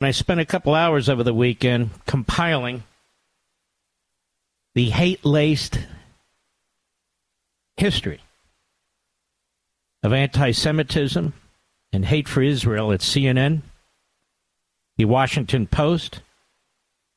And I spent a couple hours over the weekend compiling the hate-laced history of anti-Semitism and hate for Israel at CNN, the Washington Post,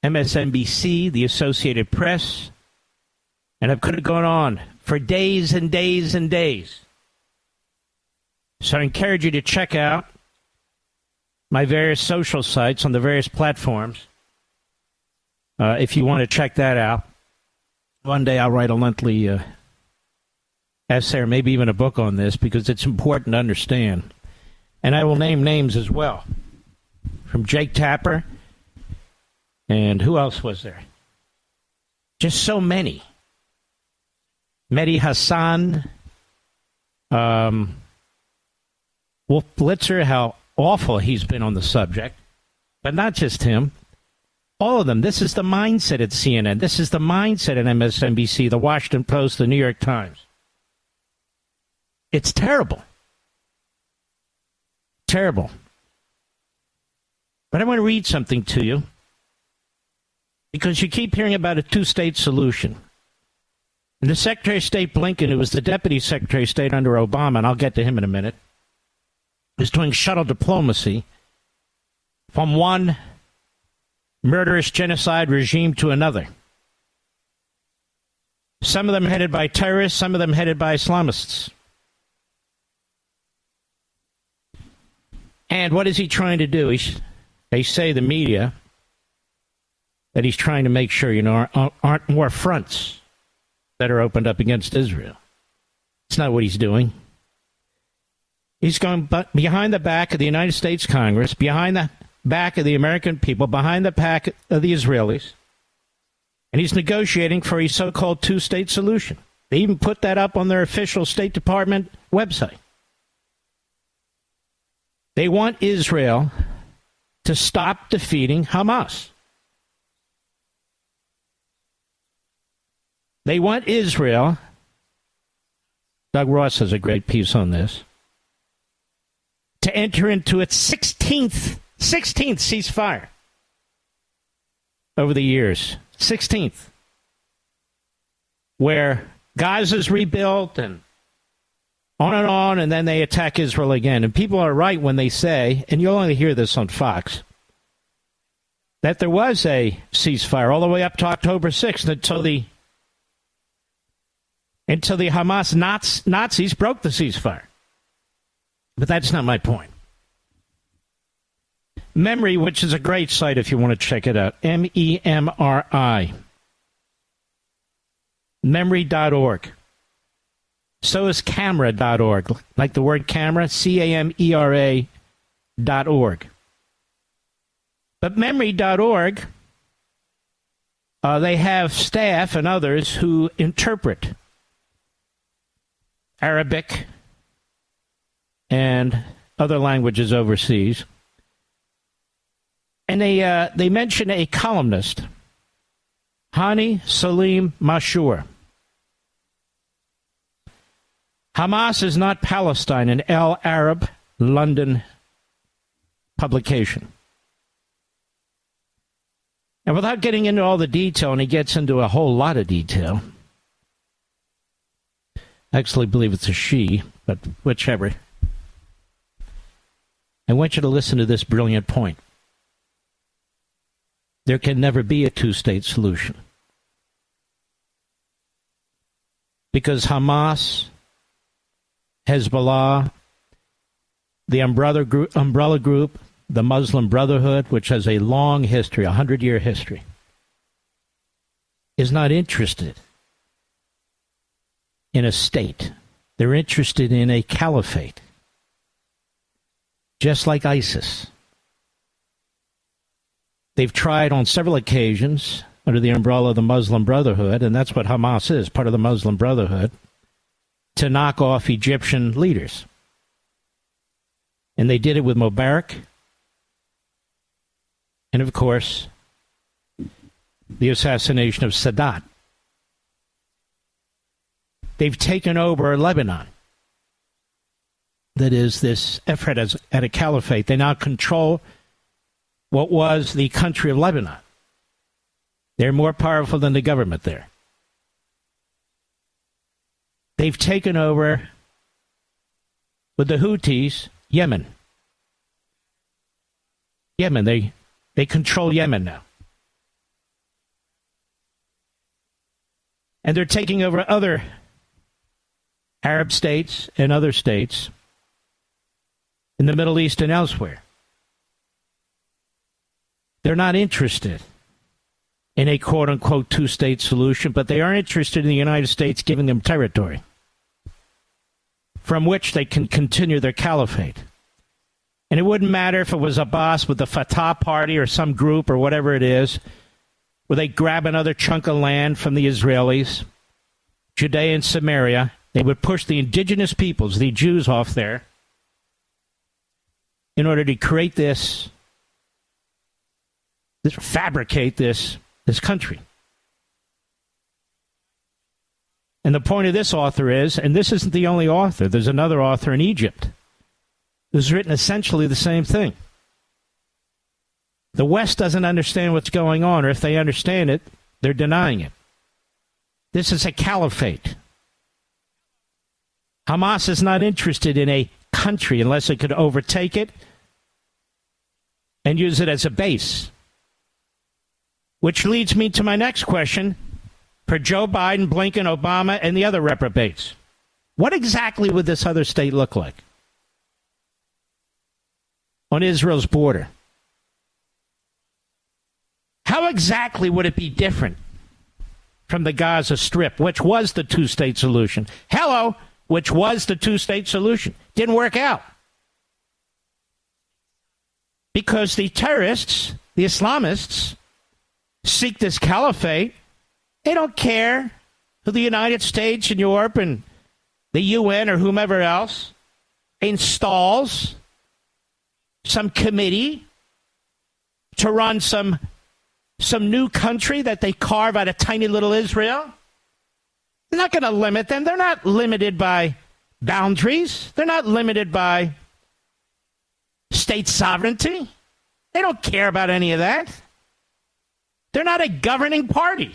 MSNBC, the Associated Press, and I could have gone on for days and days and days. So I encourage you to check out my various social sites on the various platforms if you want to check that out. One day I'll write a lengthy essay or maybe even a book on this because it's important to understand. And I will name names as well. From Jake Tapper, and who else was there? Just so many. Mehdi Hassan, Wolf Blitzer, how awful he's been on the subject. But not just him. All of them. This is the mindset at CNN. This is the mindset at MSNBC, the Washington Post, the New York Times. It's terrible. Terrible. But I want to read something to you because you keep hearing about a two-state solution. And the Secretary of State Blinken, who was the Deputy Secretary of State under Obama, and I'll get to him in a minute, is doing shuttle diplomacy from one murderous genocide regime to another. Some of them headed by terrorists, some of them headed by Islamists. And what is he trying to do? They say, the media, that he's trying to make sure, aren't more fronts that are opened up against Israel. It's not what he's doing. He's going behind the back of the United States Congress, behind the back of the American people, behind the back of the Israelis, and he's negotiating for a so-called two-state solution. They even put that up on their official State Department website. They want Israel to stop defeating Hamas. They want Israel, Doug Ross has a great piece on this, to enter into its 16th ceasefire over the years. 16th. Where Gaza's rebuilt and on, and then they attack Israel again. And people are right when they say, and you'll only hear this on Fox, that there was a ceasefire all the way up to October 6th until the Hamas Nazis broke the ceasefire. But that's not my point. Memory, which is a great site if you want to check it out, MEMRI. Memory.org. So is camera.org, like the word camera, CAMERA.org. But memory.org, they have staff and others who interpret Arabic and other languages overseas. And they mention a columnist, Hani Salim Mashur. Hamas is not Palestine, an El Arab London publication. And without getting into all the detail, and he gets into a whole lot of detail, I actually believe it's a she, but whichever. I want you to listen to this brilliant point. There can never be a two-state solution. Because Hamas, Hezbollah, the umbrella group, the Muslim Brotherhood, which has a long history, 100-year history, is not interested in a state. They're interested in a caliphate, just like ISIS. They've tried on several occasions under the umbrella of the Muslim Brotherhood, and that's what Hamas is, part of the Muslim Brotherhood, to knock off Egyptian leaders. And they did it with Mubarak. And, of course, the assassination of Sadat. They've taken over Lebanon. That is this effort at a caliphate. They now control what was the country of Lebanon. They're more powerful than the government there. They've taken over, with the Houthis, Yemen. They control Yemen now. And they're taking over other Arab states and other states in the Middle East and elsewhere. They're not interested in a quote-unquote two-state solution, but they are interested in the United States giving them territory from which they can continue their caliphate. And it wouldn't matter if it was Abbas with the Fatah party or some group or whatever it is, where they grab another chunk of land from the Israelis, Judea and Samaria. They would push the indigenous peoples, the Jews, off there in order to create fabricate this country. And the point of this author is, and this isn't the only author, there's another author in Egypt who's written essentially the same thing. The West doesn't understand what's going on, or if they understand it, they're denying it. This is a caliphate. Hamas is not interested in a country unless it could overtake it and use it as a base. Which leads me to my next question for Joe Biden, Blinken, Obama, and the other reprobates. What exactly would this other state look like on Israel's border? How exactly would it be different from the Gaza Strip, which was the two-state solution? Hello, which was the two-state solution. Didn't work out. Because the terrorists, the Islamists, seek this caliphate. They don't care who the United States and Europe and the UN or whomever else installs some committee to run some new country that they carve out of tiny little Israel. They're not going to limit them. They're not limited by boundaries. They're not limited by state sovereignty. They don't care about any of that. They're not a governing party.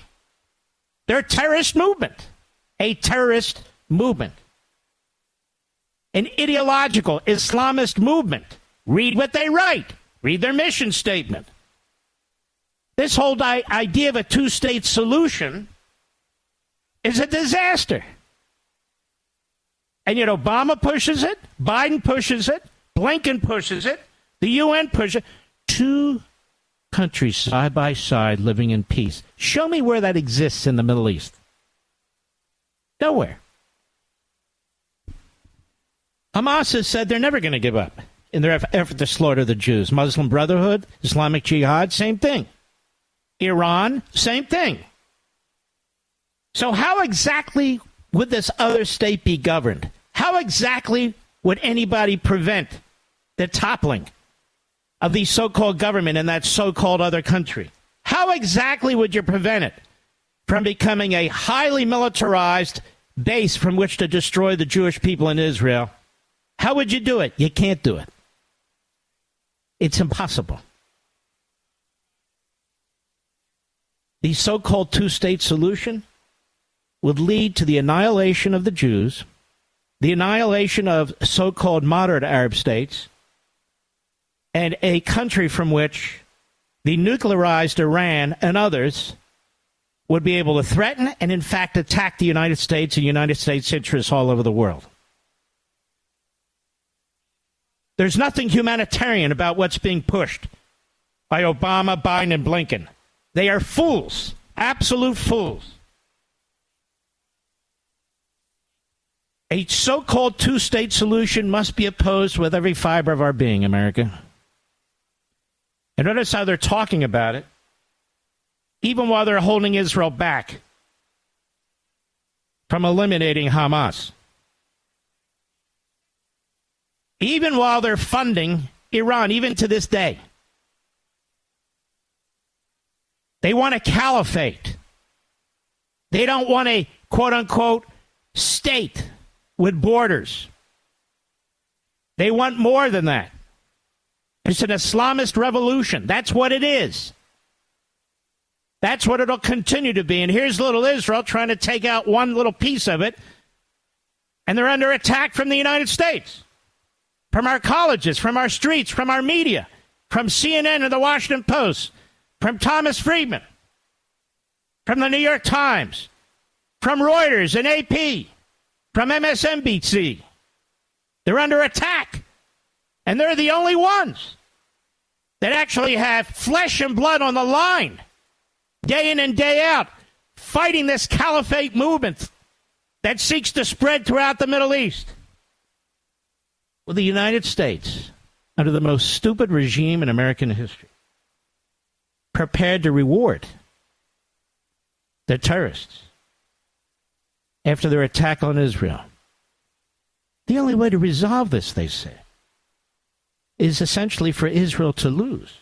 They're a terrorist movement. A terrorist movement. An ideological Islamist movement. Read what they write. Read their mission statement. This whole idea of a two-state solution is a disaster. And yet Obama pushes it, Biden pushes it, Blinken pushes it, the UN pushes it. Two countries side by side living in peace. Show me where that exists in the Middle East. Nowhere. Hamas has said they're never going to give up in their effort to slaughter the Jews. Muslim Brotherhood, Islamic Jihad, same thing. Iran, same thing. So how exactly would this other state be governed? How exactly would anybody prevent the toppling of the so-called government in that so-called other country? How exactly would you prevent it from becoming a highly militarized base from which to destroy the Jewish people in Israel? How would you do it? You can't do it. It's impossible. The so-called two-state solution would lead to the annihilation of the Jews, the annihilation of so-called moderate Arab states, and a country from which the nuclearized Iran and others would be able to threaten and, in fact, attack the United States and United States interests all over the world. There's nothing humanitarian about what's being pushed by Obama, Biden, and Blinken. They are fools, absolute fools. A so-called two-state solution must be opposed with every fiber of our being, America. And notice how they're talking about it, even while they're holding Israel back from eliminating Hamas. Even while they're funding Iran, even to this day. They want a caliphate. They don't want a quote-unquote state with borders. They want more than that. It's an Islamist revolution. That's what it is. That's what it'll continue to be. And here's little Israel trying to take out one little piece of it. And they're under attack from the United States, from our colleges, from our streets, from our media, from CNN and the Washington Post, from Thomas Friedman, from the New York Times, from Reuters and AP, from MSNBC. They're under attack. And they're the only ones that actually have flesh and blood on the line, day in and day out, fighting this caliphate movement that seeks to spread throughout the Middle East. Well, the United States, under the most stupid regime in American history, prepared to reward the terrorists after their attack on Israel. The only way to resolve this, they say, is essentially for Israel to lose.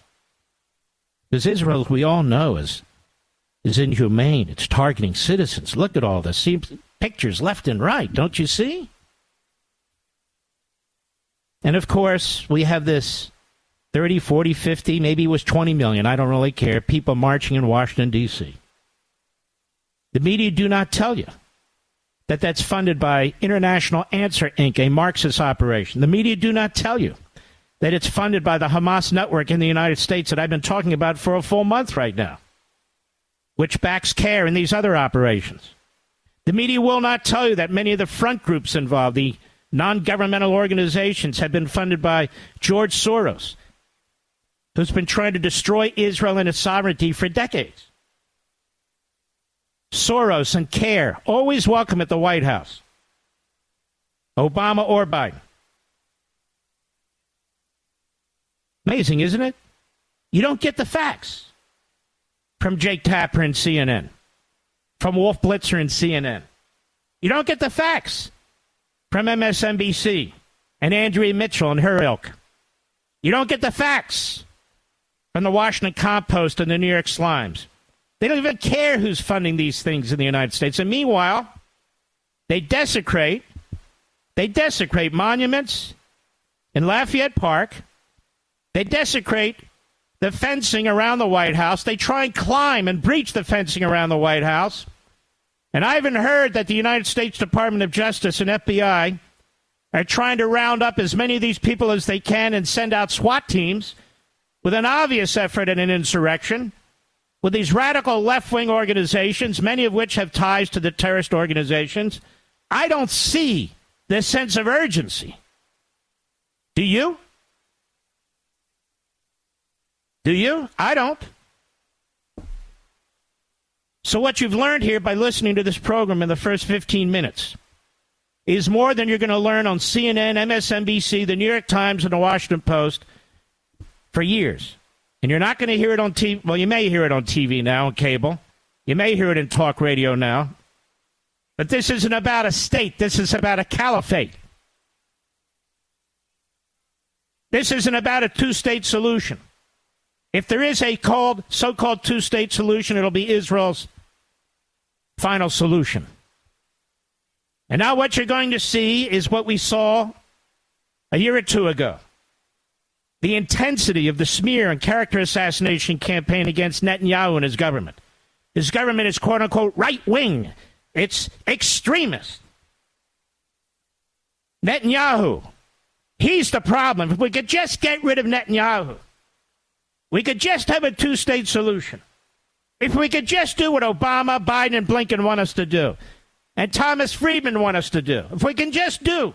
Because Israel, as we all know, is inhumane. It's targeting citizens. Look at all this. See pictures left and right. Don't you see? And, of course, we have this 30, 40, 50, maybe it was 20 million, I don't really care, people marching in Washington, D.C. The media do not tell you that that's funded by International Answer, Inc., a Marxist operation. The media do not tell you that it's funded by the Hamas network in the United States that I've been talking about for a full month right now, which backs CARE and these other operations. The media will not tell you that many of the front groups involved, the non-governmental organizations, have been funded by George Soros, who's been trying to destroy Israel and its sovereignty for decades. Soros and CARE, always welcome at the White House, Obama or Biden. Amazing, isn't it? You don't get the facts from Jake Tapper and CNN, from Wolf Blitzer and CNN. You don't get the facts from MSNBC and Andrea Mitchell and her ilk. You don't get the facts from the Washington Compost and the New York Slimes. They don't even care who's funding these things in the United States. And meanwhile, they desecrate monuments in Lafayette Park. They desecrate the fencing around the White House. They try and climb and breach the fencing around the White House. And I even heard that the United States Department of Justice and FBI are trying to round up as many of these people as they can and send out SWAT teams with an obvious effort at an insurrection, with these radical left-wing organizations, many of which have ties to the terrorist organizations. I don't see this sense of urgency. Do you? Do you? I don't. So what you've learned here by listening to this program in the first 15 minutes is more than you're going to learn on CNN, MSNBC, the New York Times, and the Washington Post for years. And you're not going to hear it on TV. Well, you may hear it on TV now, on cable. You may hear it in talk radio now. But this isn't about a state. This is about a caliphate. This isn't about a two-state solution. If there is a so-called two-state solution, it'll be Israel's final solution. And now what you're going to see is what we saw a year or two ago. The intensity of the smear and character assassination campaign against Netanyahu and his government. His government is quote-unquote right-wing. It's extremist. Netanyahu, he's the problem. If we could just get rid of Netanyahu, we could just have a two-state solution. If we could just do what Obama, Biden, and Blinken want us to do, and Thomas Friedman want us to do, if we can just do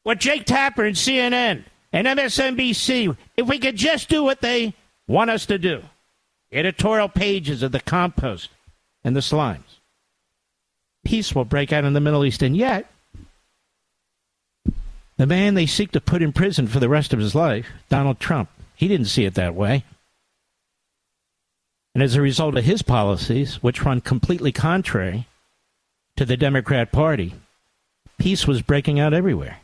what Jake Tapper and CNN and MSNBC, if we could just do what they want us to do, editorial pages of the Compost and the Slimes, peace will break out in the Middle East. And yet, the man they seek to put in prison for the rest of his life, Donald Trump, he didn't see it that way. And as a result of his policies, which run completely contrary to the Democrat Party, peace was breaking out everywhere.